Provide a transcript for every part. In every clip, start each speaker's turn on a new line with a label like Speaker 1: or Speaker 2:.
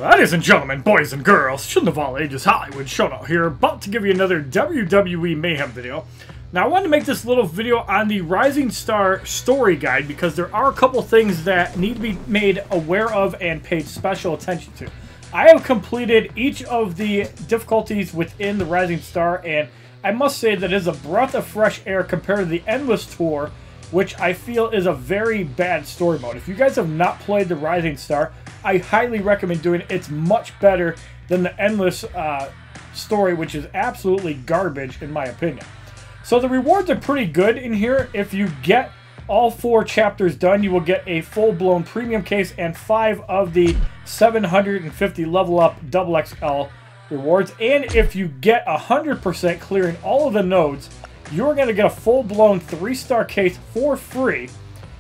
Speaker 1: Ladies and gentlemen, boys and girls, children of all ages, HollywoodShono here, about to give you another WWE Mayhem video. Now, I wanted to make this little video on the Rising Star story guide because there are a couple things that need to be made aware of and paid special attention to. I have completed each of the difficulties within the Rising Star, and I must say that it is a breath of fresh air compared to the Endless Tour, which I feel is a very bad story mode. If you guys have not played the Rising Star, I highly recommend doing it. It's much better than the Endless story, which is absolutely garbage in my opinion. So the rewards are pretty good in here. If you get all 4 chapters done, you will get a full-blown premium case and 5 of the 750 level up XXL rewards. And if you get 100% clearing all of the nodes, you're going to get a full-blown 3-star case for free,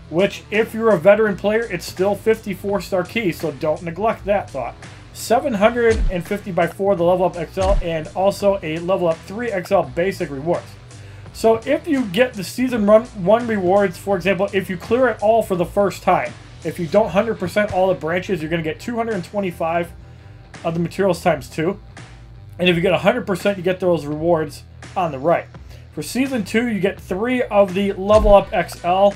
Speaker 1: which, if you're a veteran player, it's still 54-star keys, so don't neglect that thought. 750 by 4 the level up XL, and also a level up 3 XL basic rewards. So if you get the season 1 rewards, for example, if you clear it all for the first time, if you don't 100% all the branches, you're going to get 225 of the materials times 2. And if you get 100%, you get those rewards on the right. For season 2, you get 3 of the level up XL,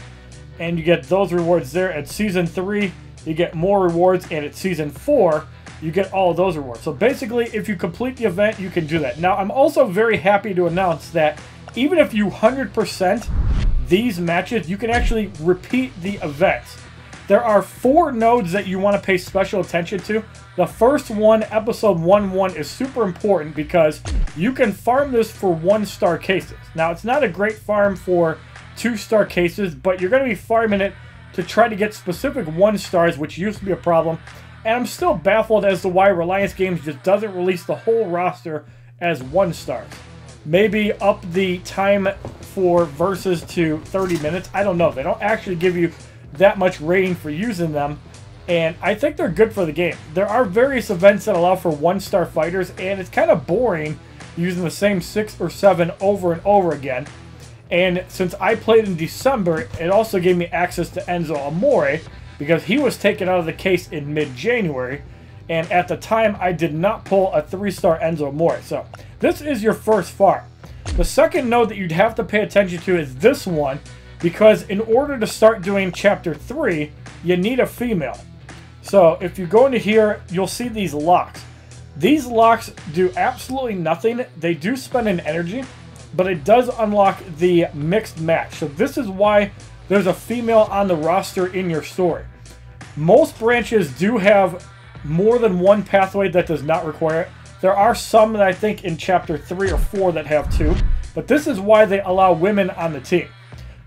Speaker 1: and you get those rewards there. At season 3, you get more rewards, and at season 4, you get all of those rewards. So basically, if you complete the event, you can do that. Now, I'm also very happy to announce that even if you 100% these matches, you can actually repeat the events. There are 4 nodes that you want to pay special attention to. The first one, episode 1-1, is super important because you can farm this for 1-star cases. Now, it's not a great farm for 2-star cases, but you're going to be farming it to try to get specific 1-stars, which used to be a problem. And I'm still baffled as to why Reliance Games just doesn't release the whole roster as 1-stars. Maybe up the time for versus to 30 minutes. I don't know. They don't actually give you that much rating for using them, and I think they're good for the game. There are various events that allow for 1-star fighters, and it's kind of boring using the same 6 or 7 over and over again. And since I played in December, it also gave me access to Enzo Amore because he was taken out of the case in mid-January, and at the time I did not pull a 3-star Enzo Amore. So this is your first farm. The second node that you'd have to pay attention to is this one, because in order to start doing chapter 3, you need a female. So if you go into here, you'll see these locks. These locks do absolutely nothing. They do spend an energy, but it does unlock the mixed match. So this is why there's a female on the roster in your story. Most branches do have more than one pathway that does not require it. There are some that I think in chapter 3 or 4 that have 2, but this is why they allow women on the team.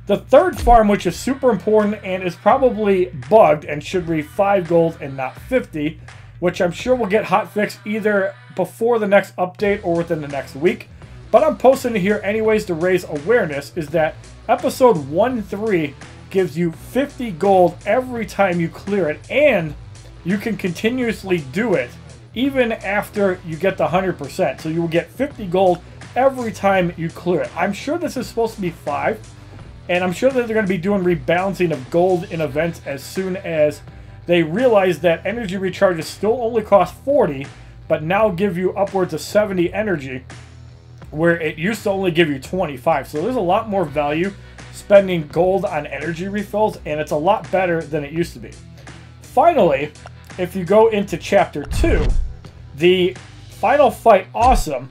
Speaker 1: The third farm, which is super important and is probably bugged and should be 5 gold and not 50, which I'm sure will get hotfixed either before the next update or within the next week, but I'm posting it here anyways to raise awareness, is that episode 1-3 gives you 50 gold every time you clear it, and you can continuously do it even after you get the 100%. So you will get 50 gold every time you clear it. I'm sure this is supposed to be 5, and I'm sure that they're going to be doing rebalancing of gold in events as soon as they realize that energy recharges still only cost 40, but now give you upwards of 70 energy, where it used to only give you 25. So there's a lot more value spending gold on energy refills, and it's a lot better than it used to be. Finally, if you go into chapter 2, the final fight awesome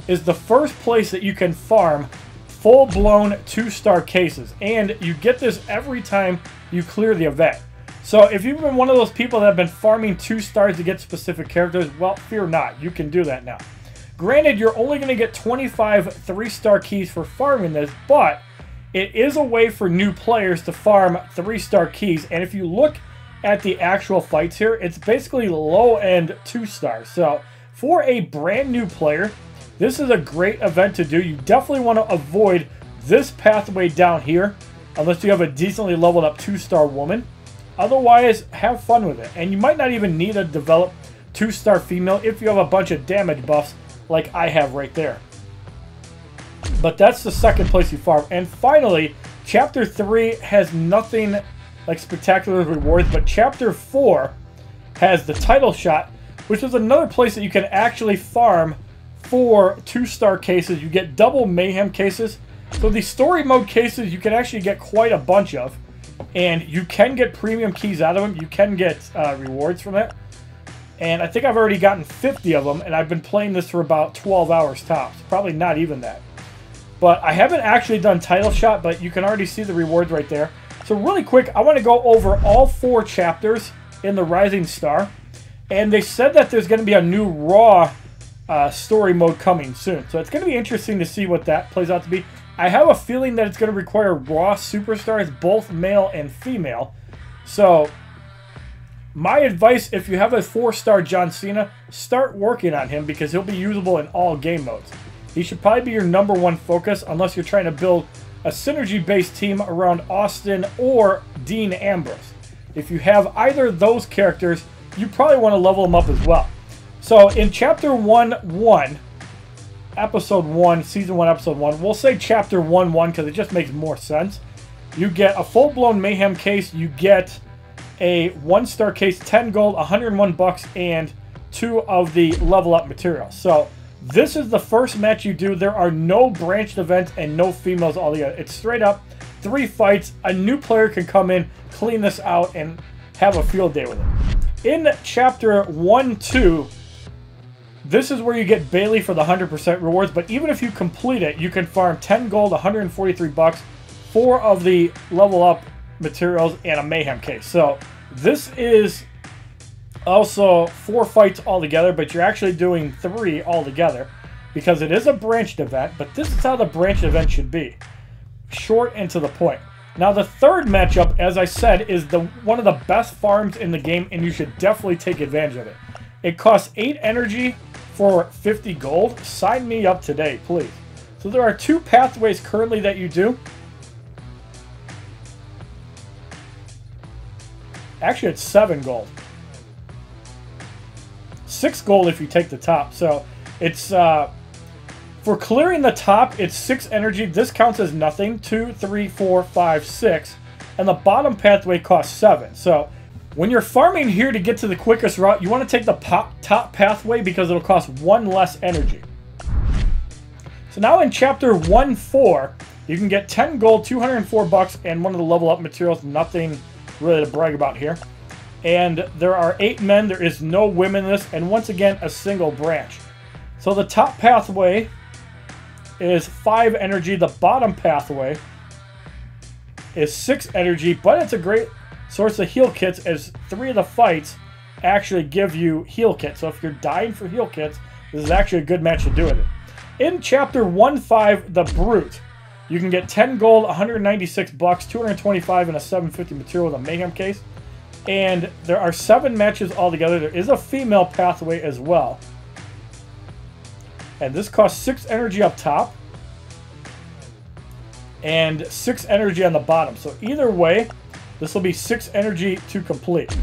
Speaker 1: is the first place that you can farm full-blown 2-star cases, and you get this every time you clear the event. So if you've been one of those people that have been farming 2 stars to get specific characters, well, fear not, you can do that now. Granted, you're only going to get 25 3-star keys for farming this, but it is a way for new players to farm 3-star keys, and if you look at the actual fights here, it's basically low-end 2 stars. So for a brand new player, this is a great event to do. You definitely want to avoid this pathway down here unless you have a decently leveled up 2-star woman. Otherwise, have fun with it. And you might not even need a developed 2-star female if you have a bunch of damage buffs like I have right there. But that's the second place you farm. And finally, chapter 3 has nothing like spectacular rewards, but chapter 4 has the title shot, which is another place that you can actually farm for 2-star cases. You get double Mayhem cases. So the story mode cases, you can actually get quite a bunch of. And you can get premium keys out of them. You can get rewards from it. And I think I've already gotten 50 of them, and I've been playing this for about 12 hours tops. Probably not even that. But I haven't actually done title shot, but you can already see the rewards right there. So really quick, I want to go over all 4 chapters in the Rising Star. And they said that there's going to be a new Raw story mode coming soon. So it's going to be interesting to see what that plays out to be. I have a feeling that it's going to require Raw superstars, both male and female. So my advice, if you have a 4-star John Cena, start working on him because he'll be usable in all game modes. He should probably be your #1 focus unless you're trying to build a synergy-based team around Austin or Dean Ambrose. If you have either of those characters, you probably want to level them up as well. So in Chapter 1-1, Episode 1, Season 1, Episode 1, we'll say Chapter 1-1 because it just makes more sense. You get a full-blown Mayhem case, you get a 1-star case, 10 gold, 101 bucks, and 2 of the level up materials. So this is the first match you do. There are no branched events and no females altogether. It's straight up 3 fights. A new player can come in, clean this out, and have a field day with it. In Chapter 1-2, this is where you get Bailey for the 100% rewards, but even if you complete it, you can farm 10 gold, 143 bucks, 4 of the level up materials, and a Mayhem case. So this is also 4 fights altogether, but you're actually doing 3 altogether because it is a branched event, but this is how the branched event should be. Short and to the point. Now the third matchup, as I said, is one of the best farms in the game, and you should definitely take advantage of it. It costs 8 energy for 50 gold. Sign me up today, please. So there are 2 pathways currently that you do. Actually, it's 7 gold. 6 gold if you take the top. So it's for clearing the top, it's 6 energy. This counts as nothing. 2, 3, 4, 5, 6. And the bottom pathway costs 7. So when you're farming here to get to the quickest route, you want to take the top pathway because it'll cost 1 less energy. So now in Chapter 1-4, you can get 10 gold, 204 bucks, and 1 of the level up materials. Nothing really to brag about here. And there are 8 men. There is no women in this. And once again, a single branch. So the top pathway is 5 energy. The bottom pathway is 6 energy. But it's a great source of heal kits as 3 of the fights actually give you heal kits. So if you're dying for heal kits, this is actually a good match to do it in. In Chapter 1-5, The Brute, you can get 10 gold, 196 bucks, 225, and a 750 material with a Mayhem case. And there are 7 matches altogether. There is a female pathway as well. And this costs 6 energy up top. And 6 energy on the bottom. So either way, this will be 6 energy to complete.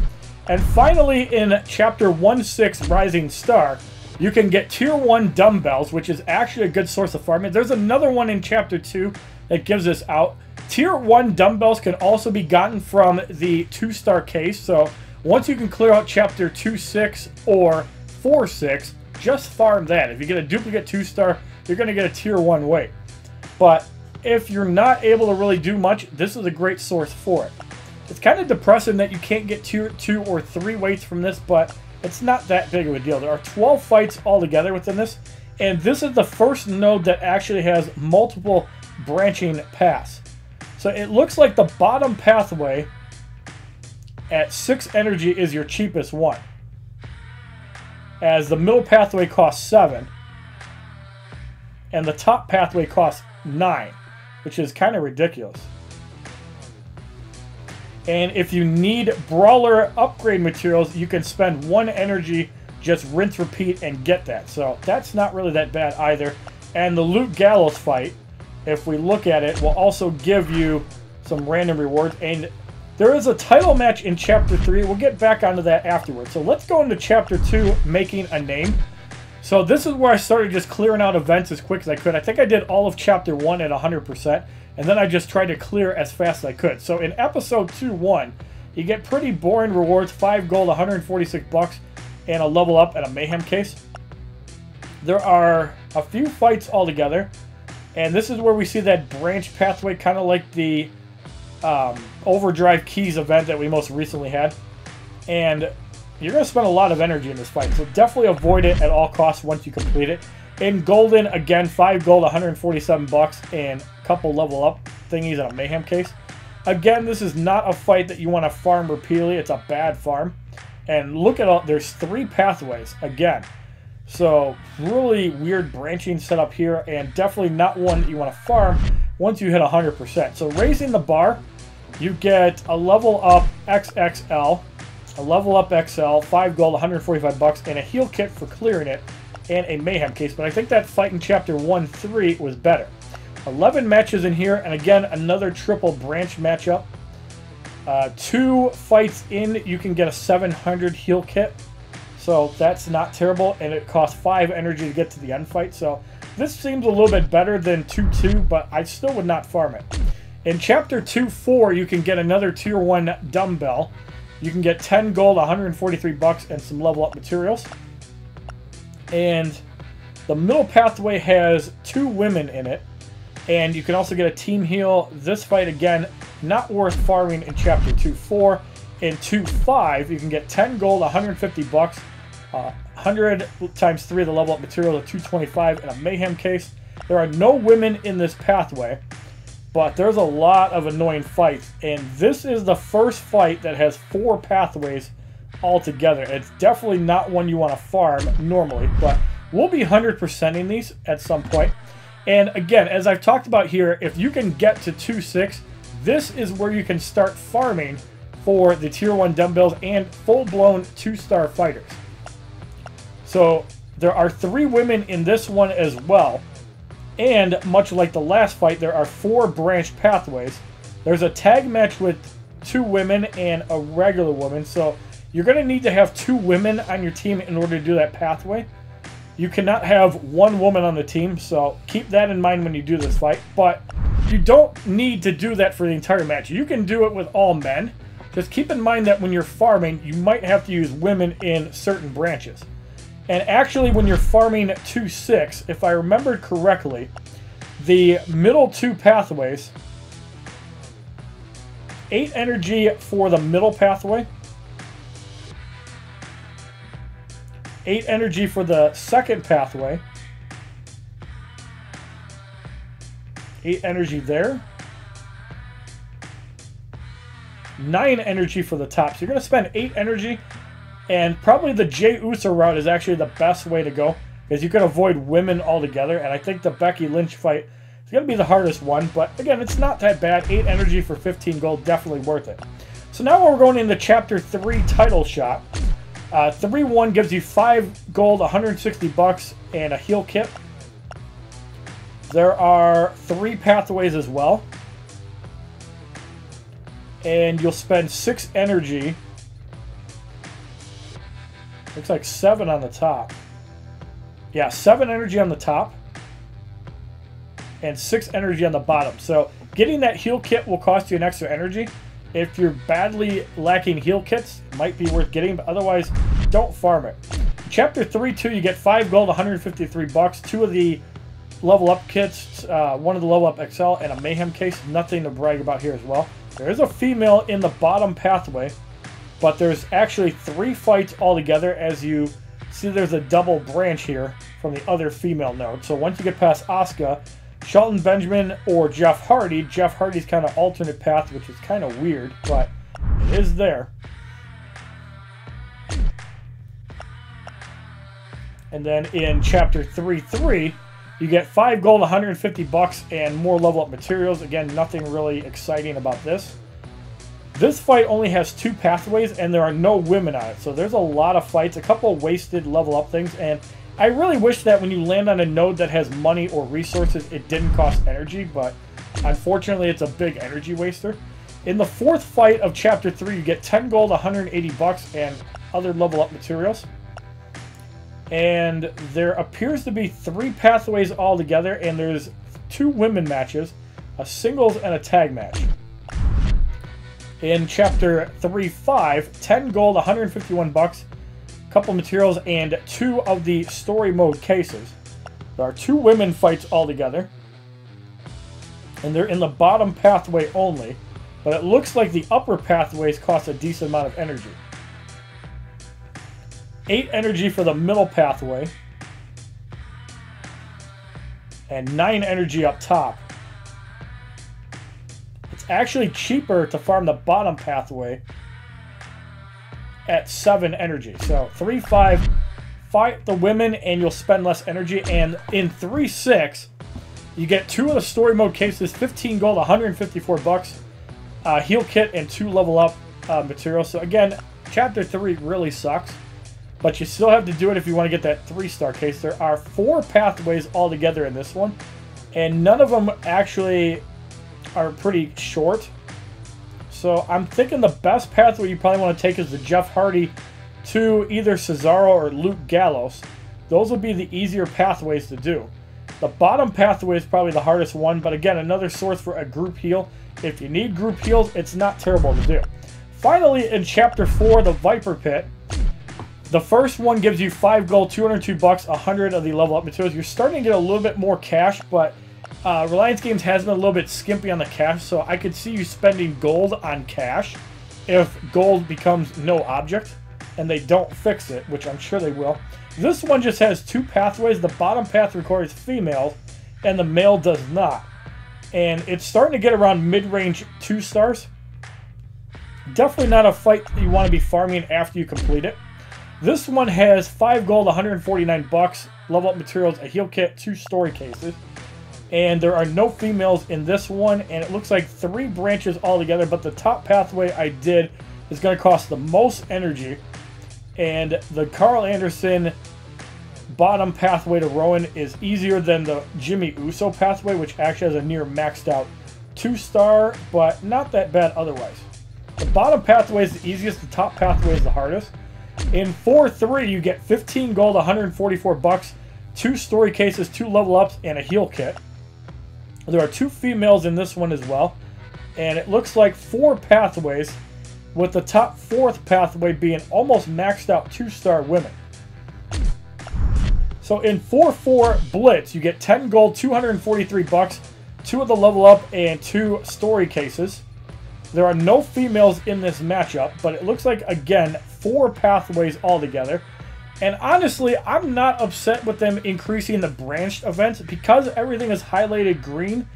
Speaker 1: And finally, in Chapter 1-6, Rising Star, you can get Tier 1 dumbbells, which is actually a good source of farming. There's another one in Chapter 2 that gives this out. Tier 1 dumbbells can also be gotten from the 2-star case. So once you can clear out Chapter 2-6 or 4-6, just farm that. If you get a duplicate 2-star, you're going to get a Tier 1 weight. But if you're not able to really do much, this is a great source for it. It's kind of depressing that you can't get Tier 2 or 3 weights from this, but it's not that big of a deal. There are 12 fights altogether within this, and this is the first node that actually has multiple branching paths. So it looks like the bottom pathway at 6 energy is your cheapest one, as the middle pathway costs 7, and the top pathway costs 9, which is kind of ridiculous. And if you need brawler upgrade materials, you can spend 1 energy, just rinse, repeat, and get that. So that's not really that bad either. And the Luke Gallows fight, if we look at it, will also give you some random rewards. And there is a title match in Chapter 3. We'll get back onto that afterwards. So let's go into Chapter 2, Making a Name. So this is where I started just clearing out events as quick as I could. I think I did all of Chapter 1 at 100%. And then I just tried to clear as fast as I could. So in Episode 2-1, you get pretty boring rewards. 5 gold, 146 bucks, and a level up and a Mayhem case. There are a few fights altogether, and this is where we see that branch pathway, kind of like the Overdrive Keys event that we most recently had. And you're going to spend a lot of energy in this fight, so definitely avoid it at all costs once you complete it. In Golden, again, 5 gold, 147 bucks, and a couple level up thingies and a Mayhem case. Again, this is not a fight that you want to farm repeatedly. It's a bad farm. And look at all, there's 3 pathways, again. So, really weird branching setup here, and definitely not one that you want to farm once you hit 100%. So, raising the bar, you get a level up XXL, a level up XL, 5 gold, 145 bucks, and a heal kit for clearing it, and a Mayhem case. But I think that fight in Chapter 1-3 was better. 11 matches in here, and again, another triple branch matchup. 2 fights in, you can get a 700 heal kit. So that's not terrible, and it costs 5 energy to get to the end fight. So this seems a little bit better than 2-2, but I still would not farm it. In Chapter 2-4, you can get another Tier 1 dumbbell. You can get 10 gold, 143 bucks, and some level up materials. And the middle pathway has 2 women in it. And you can also get a team heal. This fight, again, not worth farming in Chapter 2-4. In 2-5, you can get 10 gold, 150 bucks, 100 times 3 of the level up material to 225, and a Mayhem case. There are no women in this pathway, but there's a lot of annoying fights. And this is the first fight that has 4 pathways altogether. It's definitely not one you want to farm normally, but we'll be 100%ing these at some point. And again, as I've talked about here, if you can get to 2-6, this is where you can start farming for the Tier 1 dumbbells and full-blown 2-star fighters. So there are 3 women in this one as well. And much like the last fight, there are 4 branch pathways. There's a tag match with 2 women and a regular woman. So you're going to need to have 2 women on your team in order to do that pathway. You cannot have 1 woman on the team, so keep that in mind when you do this fight. But you don't need to do that for the entire match. You can do it with all men. Just keep in mind that when you're farming, you might have to use women in certain branches. And actually, when you're farming 2-6, if I remembered correctly, the middle 2 pathways, 8 energy for the middle pathway, 8 energy for the second pathway, 8 energy there, 9 energy for the top. So you're going to spend 8 energy, and probably the Jey Uso route is actually the best way to go, because you can avoid women altogether, and I think the Becky Lynch fight is going to be the hardest one, but again, it's not that bad. 8 energy for 15 gold, definitely worth it. So now we're going into Chapter 3 title shot. 3-1 gives you 5 gold, 160 bucks, and a heal kit. There are 3 pathways as well. And you'll spend 6 energy. Looks like 7 on the top. Yeah, 7 energy on the top. And 6 energy on the bottom. So getting that heal kit will cost you an extra energy. If you're badly lacking heal kits, it might be worth getting, but otherwise, don't farm it. Chapter 3-2, you get 5 gold, 153 bucks, 2 of the level up kits, 1 of the level up XL, and a Mayhem case. Nothing to brag about here as well. There is a female in the bottom pathway, but there's actually 3 fights altogether. As you see, there's a double branch here from the other female node. So once you get past Asuka, Shelton Benjamin, or Jeff Hardy. Jeff Hardy's kind of alternate path, which is kind of weird, but it is there. And then in Chapter 3-3, you get 5 gold, 150 bucks, and more level up materials. Again, nothing really exciting about this. This fight only has 2 pathways, and there are no women on it. So there's a lot of fights, a couple of wasted level up things, and I really wish that when you land on a node that has money or resources, it didn't cost energy, but unfortunately it's a big energy waster. In the 4th fight of Chapter 3, you get 10 gold, 180 bucks, and other level up materials. And there appears to be 3 pathways altogether, and there's 2 women matches, a singles and a tag match. In Chapter 3-5, 10 gold, 151 bucks, couple materials, and 2 of the story mode cases. There are 2 women fights altogether, and they're in the bottom pathway only, but it looks like the upper pathways cost a decent amount of energy. 8 energy for the middle pathway, and 9 energy up top. It's actually cheaper to farm the bottom pathway at 7 energy. So 3-5, fight the women and you'll spend less energy. And in 3-6, you get 2 of the story mode cases, 15 gold, 154 bucks, heal kit, and 2 level up materials. So again, chapter 3 really sucks, but you still have to do it if you want to get that 3-star case. There are 4 pathways altogether in this one, and none of them actually are pretty short. So I'm thinking the best pathway you probably want to take is the Jeff Hardy to either Cesaro or Luke Gallows. Those would be the easier pathways to do. The bottom pathway is probably the hardest one, but again, another source for a group heal. If you need group heals, it's not terrible to do. Finally, in Chapter 4, the Viper Pit, the first one gives you 5 gold, 202 bucks, 100 of the level up materials. You're starting to get a little bit more cash, but Reliance Games has been a little bit skimpy on the cash, so I could see you spending gold on cash if gold becomes no object and they don't fix it, which I'm sure they will. This one just has 2 pathways. The bottom path requires females and the male does not. And it's starting to get around mid-range 2 stars. Definitely not a fight that you want to be farming after you complete it. This one has 5 gold, 149 bucks, level up materials, a heal kit, 2 story cases. And there are no females in this one, and it looks like 3 branches altogether, but the top pathway I did is going to cost the most energy. And the Carl Anderson bottom pathway to Rowan is easier than the Jimmy Uso pathway, which actually has a near maxed out 2-star, but not that bad otherwise. The bottom pathway is the easiest, the top pathway is the hardest. In 4-3, you get 15 gold, 144 bucks, 2 story cases, 2 level ups, and a heal kit. There are 2 females in this one as well, and it looks like 4 pathways, with the top 4th pathway being almost maxed out 2-star women. So in 4-4 Blitz, you get 10 gold, 243 bucks, 2 of the level up, and 2 story cases. There are no females in this matchup, but it looks like, again, 4 pathways altogether. And honestly, I'm not upset with them increasing the branched events because everything is highlighted green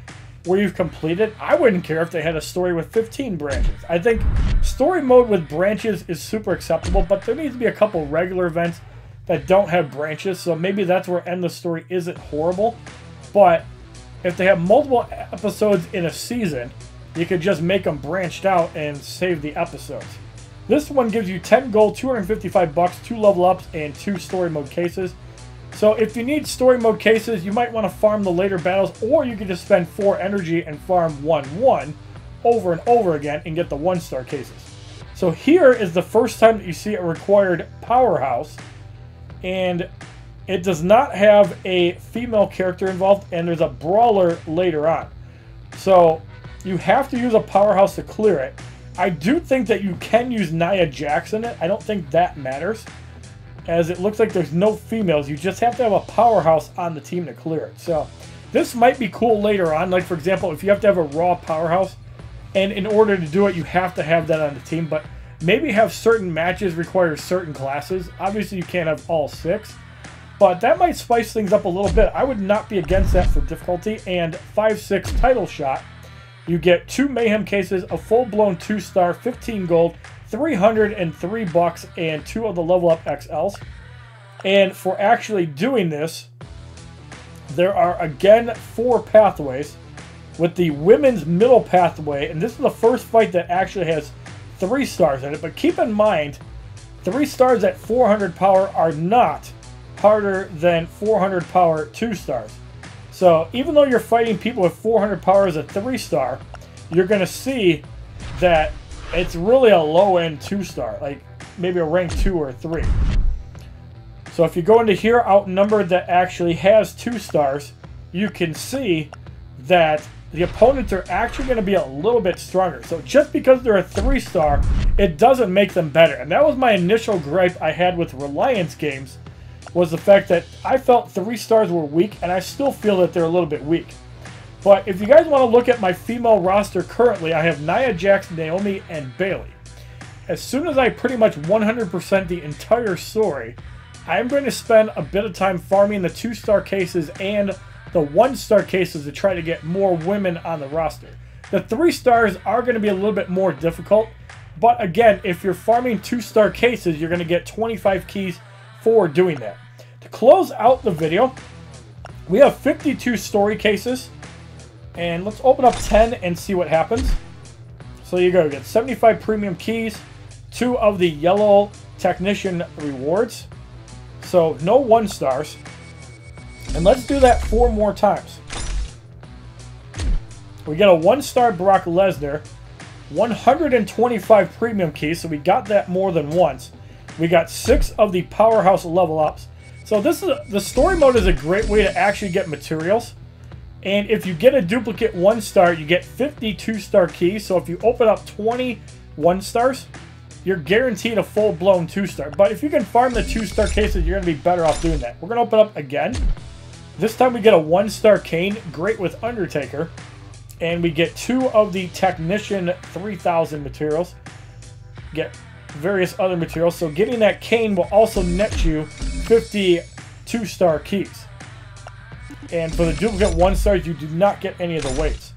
Speaker 1: where you've completed. I wouldn't care if they had a story with 15 branches. I think story mode with branches is super acceptable, but there needs to be a couple regular events that don't have branches, so maybe that's where End the Story isn't horrible. But if they have multiple episodes in a season, you could just make them branched out and save the episodes. This one gives you 10 gold, 255 bucks, 2 level ups, and 2 story mode cases. So if you need story mode cases, you might want to farm the later battles, or you could just spend 4 energy and farm 1-1 over and over again and get the 1-star cases. So here is the first time that you see a required powerhouse, and it does not have a female character involved, and there's a brawler later on. So you have to use a powerhouse to clear it. I do think that you can use Nia Jax in it. I don't think that matters, as it looks like there's no females. You just have to have a powerhouse on the team to clear it. So this might be cool later on. Like, for example, if you have to have a raw powerhouse, and in order to do it, you have to have that on the team. But maybe have certain matches require certain classes. Obviously, you can't have all 6. But that might spice things up a little bit. I would not be against that for difficulty. And 5-6 title shot. You get 2 Mayhem cases, a full-blown 2-star, 15 gold, 303 bucks, and 2 of the level up XLs. And for actually doing this, there are again 4 pathways, with the women's middle pathway, and this is the first fight that actually has 3 stars in it. But keep in mind, 3 stars at 400 power are not harder than 400 power 2 stars. So even though you're fighting people with 400 power as a 3-star, you're going to see that it's really a low-end 2-star, like maybe a rank 2 or 3. So if you go into here, outnumbered, that actually has 2 stars, you can see that the opponents are actually going to be a little bit stronger. So just because they're a 3-star, it doesn't make them better. And that was my initial gripe I had with Reliance games, was the fact that I felt 3 stars were weak, and I still feel that they're a little bit weak. But if you guys want to look at my female roster currently, I have Nia Jax, Naomi, and Bayley. As soon as I pretty much 100% the entire story, I'm going to spend a bit of time farming the 2-star cases and the 1-star cases to try to get more women on the roster. The 3 stars are going to be a little bit more difficult, but again, if you're farming 2-star cases, you're going to get 25 keys for doing that. To close out the video, we have 52 story cases, and let's open up 10 and see what happens. So you go, get 75 premium keys, 2 of the yellow technician rewards, so no 1 stars. And let's do that 4 more times. We get a 1-star Brock Lesnar, 125 premium keys, so we got that more than once. We got 6 of the powerhouse level ups. So this is the story mode is a great way to actually get materials. And if you get a duplicate 1-star, you get 52-star keys. So if you open up 20 1-stars, you're guaranteed a full-blown 2-star. But if you can farm the 2-star cases, you're going to be better off doing that. We're going to open up again. This time we get a 1-star Kane, great with Undertaker. And we get 2 of the Technician 3000 materials. Get various other materials. So getting that Kane will also net you 50 2-star keys. And for the duplicate 1-stars, you do not get any of the weights.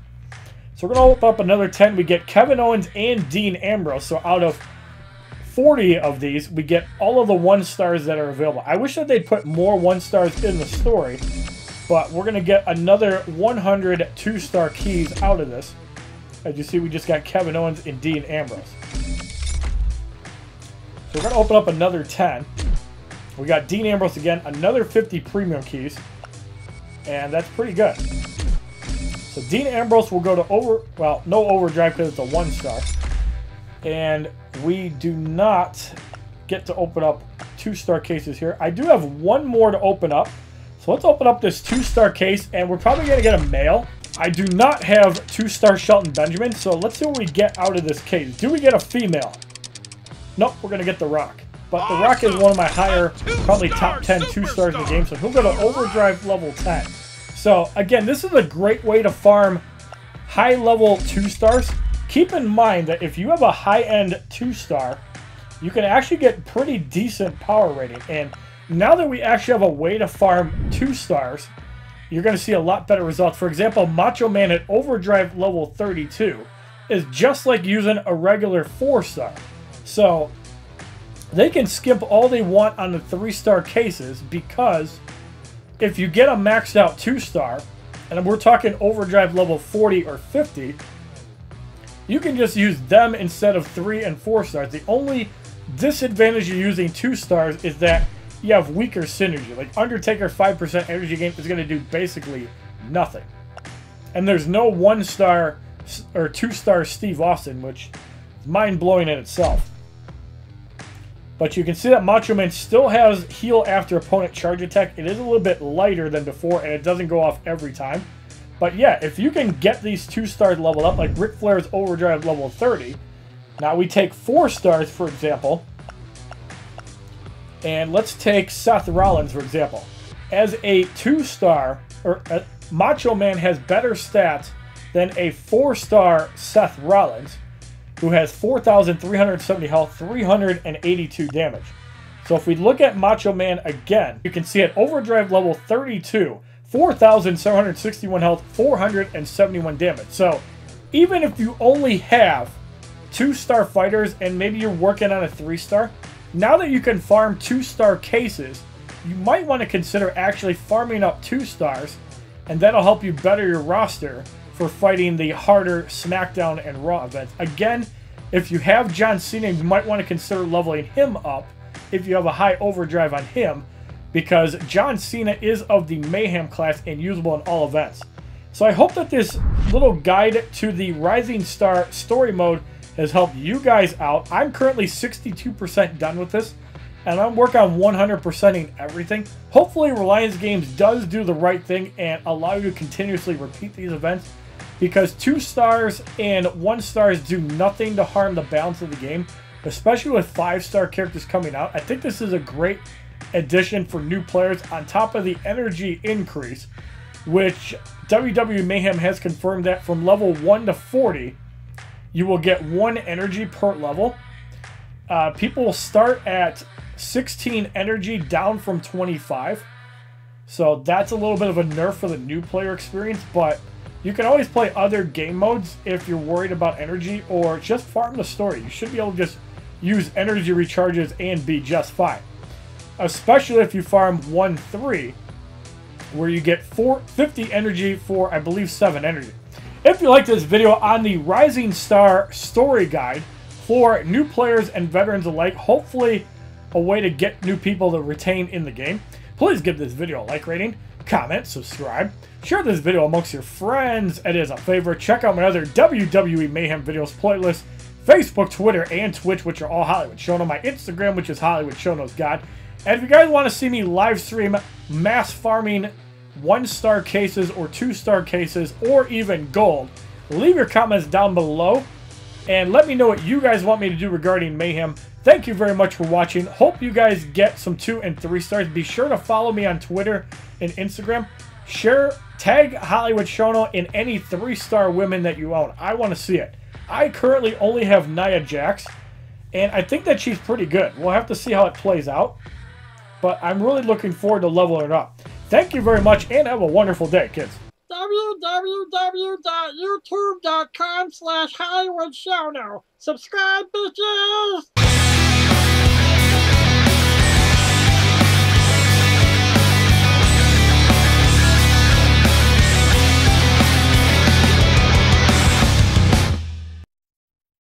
Speaker 1: So we're going to open up another 10. We get Kevin Owens and Dean Ambrose. So out of 40 of these, we get all of the 1-stars that are available. I wish that they'd put more 1-stars in the story, but we're going to get another 100 2-star keys out of this. As you see, we just got Kevin Owens and Dean Ambrose. So we're going to open up another 10. We got Dean Ambrose again, another 50 premium keys. And that's pretty good. So Dean Ambrose will go to no overdrive because it's a 1-star. And we do not get to open up 2-star cases here. I do have 1 more to open up. So let's open up this 2-star case, and we're probably going to get a male. I do not have 2-star Shelton Benjamin, so let's see what we get out of this case. Do we get a female? Nope, we're going to get The Rock. But The Rock is one of my higher, probably top 10 2-stars in the game, so he'll go to overdrive level 10. So again, this is a great way to farm high-level 2-stars. Keep in mind that if you have a high-end 2-star, you can actually get pretty decent power rating. And now that we actually have a way to farm 2-stars, you're going to see a lot better results. For example, Macho Man at overdrive level 32 is just like using a regular 4-star. So they can skip all they want on the 3-star cases, because if you get a maxed out 2-star, and we're talking overdrive level 40 or 50, you can just use them instead of 3 and 4 stars. The only disadvantage of using 2-stars is that you have weaker synergy. Like Undertaker 5% energy gain is going to do basically nothing. And there's no 1-star or 2-star Steve Austin, which is mind-blowing in itself. But you can see that Macho Man still has heal after opponent charge attack. It is a little bit lighter than before, and it doesn't go off every time. But yeah, if you can get these 2-stars leveled up, like Ric Flair's overdrive level 30. Now we take 4 stars, for example. And let's take Seth Rollins, for example. As a 2-star, Macho Man has better stats than a 4-star Seth Rollins, who has 4,370 health, 382 damage. So if we look at Macho Man again, you can see at overdrive level 32, 4,761 health, 471 damage. So even if you only have 2-star fighters and maybe you're working on a 3-star, now that you can farm 2-star cases, you might want to consider actually farming up 2-stars, and that'll help you better your roster for fighting the harder SmackDown and Raw events. Again, if you have John Cena, you might want to consider leveling him up if you have a high overdrive on him, because John Cena is of the Mayhem class and usable in all events. So I hope that this little guide to the Rising Star story mode has helped you guys out. I'm currently 62% done with this, and I'm working on 100%ing everything. Hopefully Reliance Games does do the right thing and allow you to continuously repeat these events. because 2 stars and 1 stars do nothing to harm the balance of the game, especially with 5-star characters coming out. I think this is a great addition for new players on top of the energy increase, which WWE Mayhem has confirmed that from level 1 to 40, you will get 1 energy per level. People will start at 16 energy down from 25. So that's a little bit of a nerf for the new player experience, but you can always play other game modes if you're worried about energy, or just farm the story. You should be able to just use energy recharges and be just fine. Especially if you farm 1-3, where you get 50 energy for, I believe, 7 energy. If you like this video on the Rising Star story guide for new players and veterans alike, hopefully a way to get new people to retain in the game, please give this video a like rating, comment, subscribe, share this video amongst your friends. It is a favor. Check out my other WWE Mayhem videos playlist, Facebook, Twitter, and Twitch, which are all HollywoodShono. My Instagram, which is HollywoodShono's God. And if you guys want to see me live stream mass farming 1-star cases or 2-star cases or even gold, leave your comments down below and let me know what you guys want me to do regarding Mayhem. Thank you very much for watching. Hope you guys get some 2 and 3 stars. Be sure to follow me on Twitter and Instagram. Tag HollywoodShono in any 3-star women that you own. I want to see it. I currently only have Nia Jax, and I think that she's pretty good. We'll have to see how it plays out, but I'm really looking forward to leveling it up. Thank you very much, and have a wonderful day, kids.
Speaker 2: www.youtube.com/HollywoodShono. Subscribe, bitches!